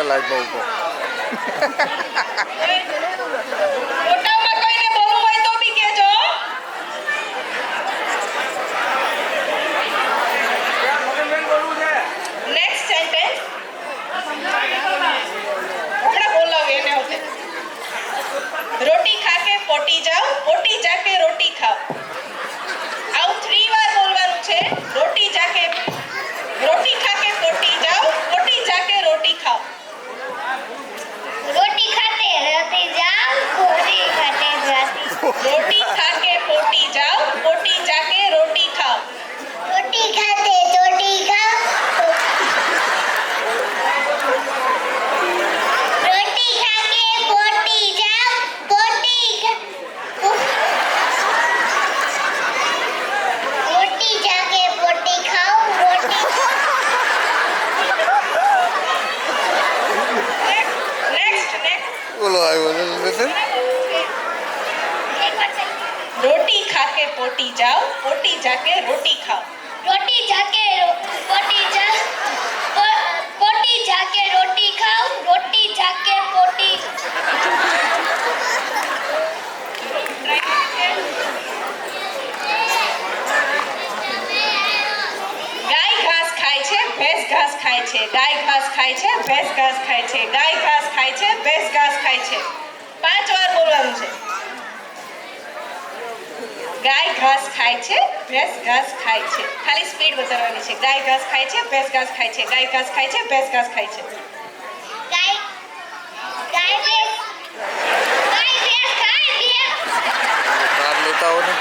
પડે લાઈટમાં ઉપર. મોટામાં કોઈને બોલવું હોય તો બી કહેજો. નેક્સ્ટ સેન્ટેન્સ હમણાં બોલાવું એને હોતે. રોટી ખા કે પોટી જાઓ, પોટી જાકે રોટી ખાઓ. આવું 3 વાર બોલવાનું છે. રોટી જાકે રોટી ખા કે પોટી જાઓ, પોટી જાકે રોટી ખાઓ. रोटी खाते रहते जाओ पोटी खाते जाती रोटी खा के पोटी जाओ, पोटी जाके रोटी खाओ. रोटी खाते रोटी खाओ रोटी खा के पोटी जाओ पोटी रोटी जाके पोटी खाओ रोटी नेक्स्ट બોલો આવ્યો છે નિતિન. एक बार चल रोटी खा के पोटी जाओ, पोटी जाके रोटी खाओ. रोटी जाके पोटी जाके रोटी खाओ रोटी जाके पोटी ગાય ઘાસ ખાય છે, ભેંસ ઘાસ ખાય છે. ગાય ઘાસ ખાય છે, ભેંસ ઘાસ ખાય છે. ગાય ઘાસ ખાય છે, ભેંસ ઘાસ ખાય છે. 5 વાર બોલવાનું છે. ગાય ઘાસ ખાય છે, ભેંસ ઘાસ ખાય છે. ખાલી સ્પીડ વધારવાની છે. ગાય ઘાસ ખાય છે, ભેંસ ઘાસ ખાય છે. ગાય ઘાસ ખાય છે, ભેંસ ઘાસ ખાય છે. गाय गाय भैंस गाय भैंस गाय भैंस કાર લેતા હો ને.